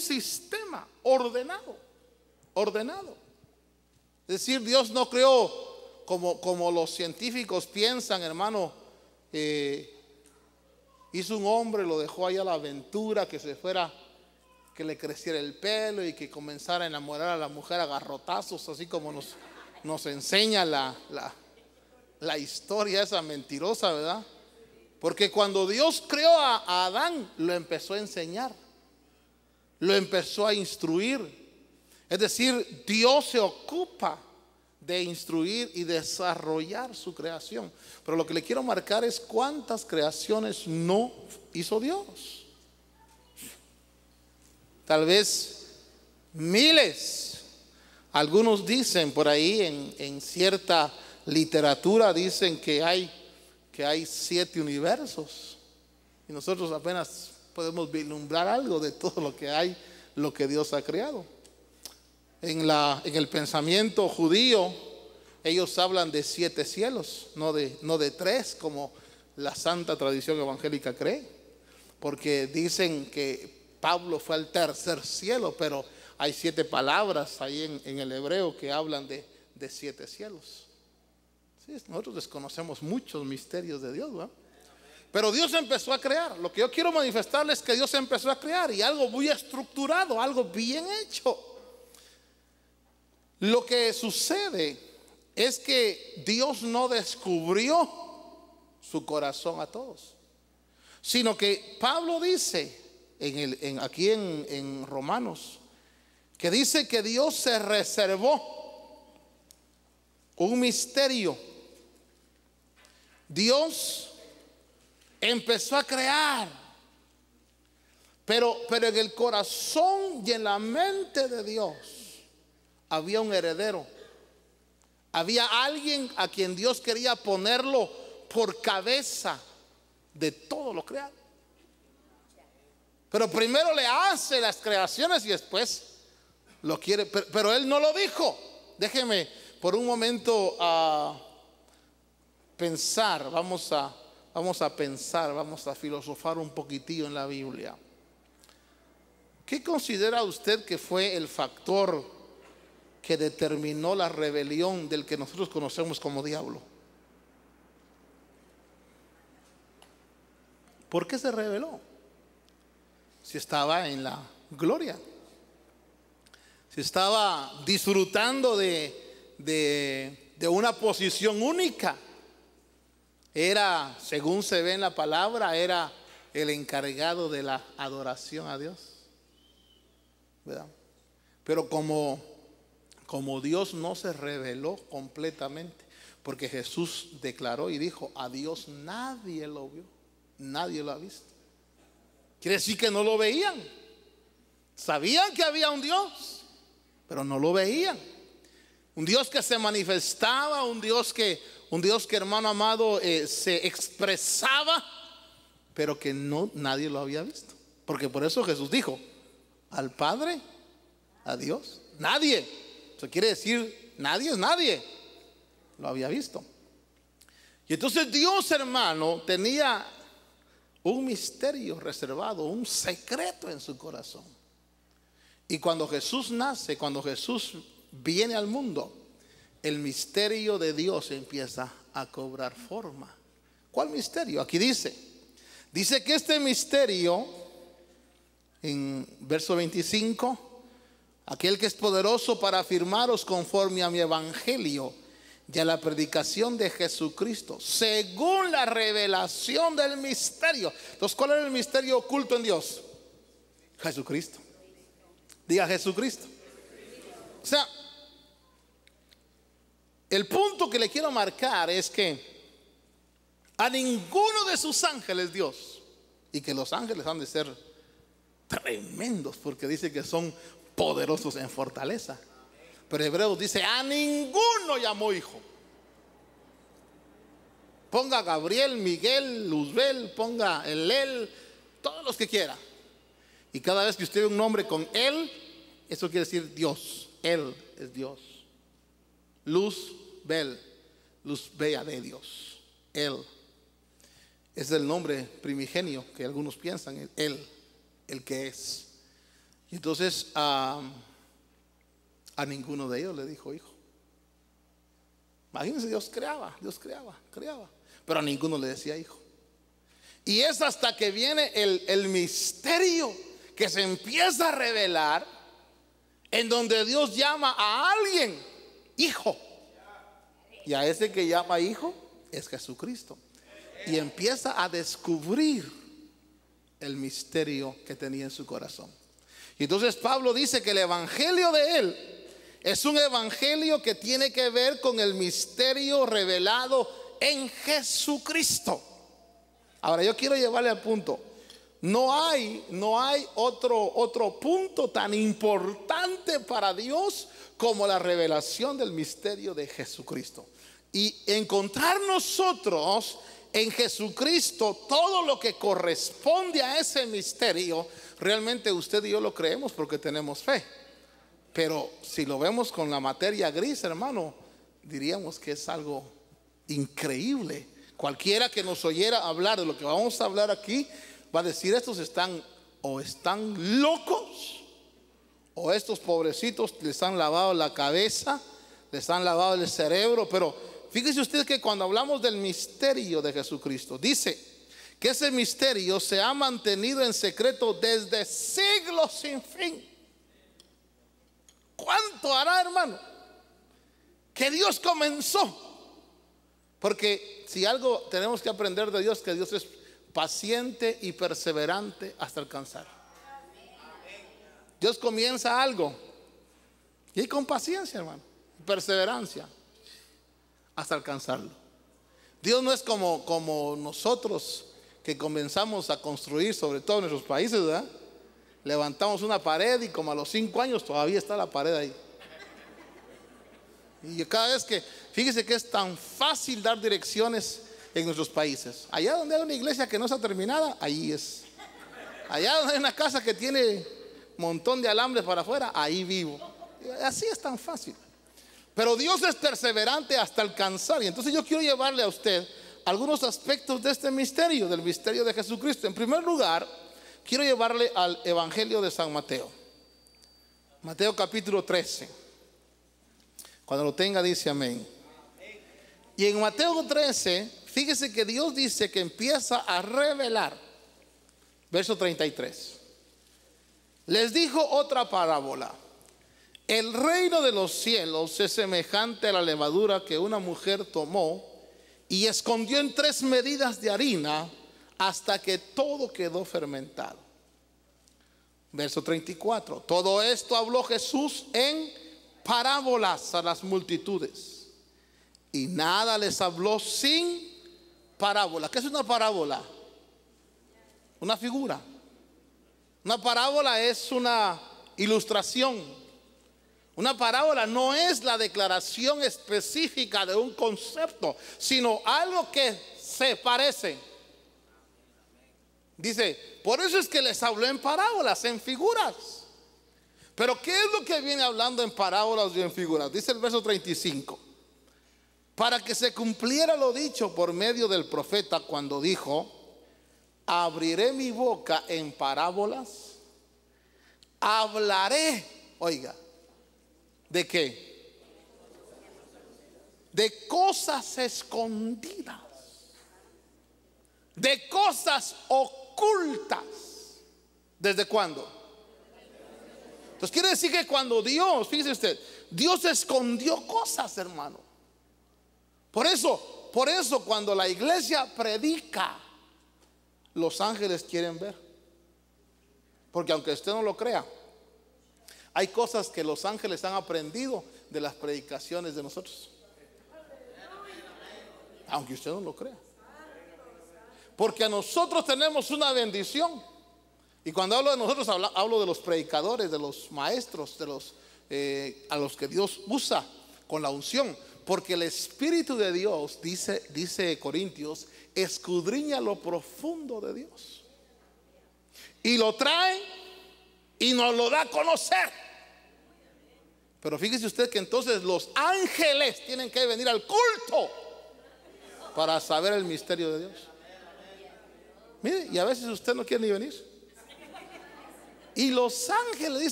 sistema ordenado, ordenado. Es decir, Dios no creó como los científicos piensan, hermano. Hizo un hombre, lo dejó ahí a la aventura, que se fuera, que le creciera el pelo y que comenzara a enamorar a la mujer a garrotazos, así como nos enseña la historia esa mentirosa, ¿verdad? Porque cuando Dios creó a Adán, lo empezó a enseñar, lo empezó a instruir. Es decir, Dios se ocupa de instruir y desarrollar su creación. Pero lo que le quiero marcar es cuántas creaciones no hizo Dios. Tal vez miles. Algunos dicen por ahí en cierta literatura, dicen que hay 7 universos. Y nosotros apenas podemos vislumbrar algo de todo lo que hay, lo que Dios ha creado. En el pensamiento judío, ellos hablan de 7 cielos, no de 3, como la santa tradición evangélica cree. Porque dicen que Pablo fue al tercer cielo, pero hay 7 palabras ahí en el hebreo que hablan de 7 cielos. Sí, nosotros desconocemos muchos misterios de Dios, ¿verdad? Pero Dios empezó a crear. Lo que yo quiero manifestarles es que Dios empezó a crear, y algo muy estructurado, algo bien hecho. Lo que sucede es que Dios no descubrió su corazón a todos, sino que Pablo dice aquí en Romanos, que dice que Dios se reservó un misterio. Dios empezó a crear, pero en el corazón y en la mente de Dios había un heredero. Había alguien a quien Dios quería ponerlo por cabeza de todo lo creado. Pero primero le hace las creaciones y después lo quiere. Pero Él no lo dijo. Déjeme por un momento pensar. Vamos a pensar, vamos a filosofar un poquitillo en la Biblia. ¿Qué considera usted que fue el factor que determinó la rebelión del que nosotros conocemos como diablo? ¿Por qué se rebeló? Si estaba en la gloria, si estaba disfrutando de una posición única, era, según se ve en la palabra, era el encargado de la adoración a Dios, ¿verdad? Pero como Dios no se reveló completamente, porque Jesús declaró y dijo: a Dios nadie lo vio, nadie lo ha visto. Quiere decir que no lo veían. Sabían que había un Dios, pero no lo veían. Un Dios que se manifestaba, un Dios que, hermano amado, se expresaba, pero que nadie lo había visto. Porque por eso Jesús dijo: al Padre, a Dios, nadie. Eso quiere decir, nadie lo había visto. Y entonces Dios, hermano, tenía un misterio reservado, un secreto en su corazón. Y cuando Jesús nace, cuando Jesús viene al mundo, el misterio de Dios empieza a cobrar forma. ¿Cuál misterio? Aquí dice que este misterio, en verso 25, aquel que es poderoso para afirmaros conforme a mi evangelio y a la predicación de Jesucristo, según la revelación del misterio. Entonces, ¿cuál era el misterio oculto en Dios? Jesucristo. Diga Jesucristo. O sea, el punto que le quiero marcar es que a ninguno de sus ángeles Dios, y que los ángeles han de ser tremendos porque dice que son poderosos en fortaleza, pero Hebreos dice: a ninguno llamó hijo. Ponga Gabriel, Miguel, Luzbel, ponga él, todos los que quiera. Y cada vez que usted ve un nombre con él, eso quiere decir Dios. Él es Dios. Luzbel, luz bella de Dios. Él es el nombre primigenio que algunos piensan. Él, el que es. Y entonces a ninguno de ellos le dijo hijo. Imagínense, Dios creaba, pero a ninguno le decía hijo. Y es hasta que viene el misterio que se empieza a revelar, en donde Dios llama a alguien hijo. Y a ese que llama hijo es Jesucristo. Y empieza a descubrir el misterio que tenía en su corazón. Y entonces Pablo dice que el evangelio de él es un evangelio que tiene que ver con el misterio revelado en Jesucristo. Ahora yo quiero llevarle al punto. No hay otro punto tan importante para Dios como la revelación del misterio de Jesucristo. Y encontrar nosotros en Jesucristo todo lo que corresponde a ese misterio, realmente usted y yo lo creemos porque tenemos fe. Pero si lo vemos con la materia gris, hermano, diríamos que es algo increíble. Cualquiera que nos oyera hablar de lo que vamos a hablar aquí va a decir: estos están locos, o estos pobrecitos les han lavado la cabeza, les han lavado el cerebro. Pero fíjese usted que cuando hablamos del misterio de Jesucristo, dice que ese misterio se ha mantenido en secreto desde siglos sin fin. ¿Cuánto hará, hermano? Que Dios comenzó. Porque si algo tenemos que aprender de Dios, que Dios es paciente y perseverante hasta alcanzar. Dios comienza algo y con paciencia, hermano, perseverancia hasta alcanzarlo. Dios no es como nosotros, que comenzamos a construir, sobre todo en nuestros países, ¿verdad? Levantamos una pared y como a los 5 años todavía está la pared ahí. Y cada vez que, fíjese que es tan fácil dar direcciones en nuestros países. Allá donde hay una iglesia que no está terminada, ahí es. Allá donde hay una casa que tiene un montón de alambres para afuera, ahí vivo. Así es tan fácil. Pero Dios es perseverante hasta alcanzar. Y entonces yo quiero llevarle a usted algunos aspectos de este misterio, del misterio de Jesucristo. En primer lugar, quiero llevarle al Evangelio de San Mateo. Mateo capítulo 13. Cuando lo tenga dice amén. Y en Mateo 13, fíjese que Dios dice que empieza a revelar. Verso 33. Les dijo otra parábola. El reino de los cielos es semejante a la levadura que una mujer tomó y escondió en 3 medidas de harina hasta que todo quedó fermentado. Verso 34. Todo esto habló Jesús en parábolas a las multitudes, y nada les habló sin parábola. ¿Qué es una parábola? Una figura. Una parábola es una ilustración. Una parábola no es la declaración específica de un concepto, sino algo que se parece. Dice, por eso es que les habló en parábolas, en figuras. Pero ¿qué es lo que viene hablando en parábolas y en figuras? Dice el verso 35. Para que se cumpliera lo dicho por medio del profeta cuando dijo: abriré mi boca en parábolas, hablaré, oiga, ¿de qué? De cosas escondidas, de cosas ocultas. ¿Desde cuándo? Entonces quiere decir que cuando Dios, fíjese usted, Dios escondió cosas, hermano. Por eso cuando la iglesia predica, los ángeles quieren ver. Porque aunque usted no lo crea, hay cosas que los ángeles han aprendido de las predicaciones de nosotros. Aunque usted no lo crea. Porque a nosotros tenemos una bendición. Y cuando hablo de nosotros, hablo de los predicadores, de los maestros, de los a los que Dios usa con la unción. Porque el Espíritu de Dios, dice Corintios, escudriña lo profundo de Dios. Y lo trae y nos lo da a conocer. Pero fíjese usted que entonces los ángeles tienen que venir al culto para saber el misterio de Dios. Mire, y a veces usted no quiere ni venir. Y los ángeles,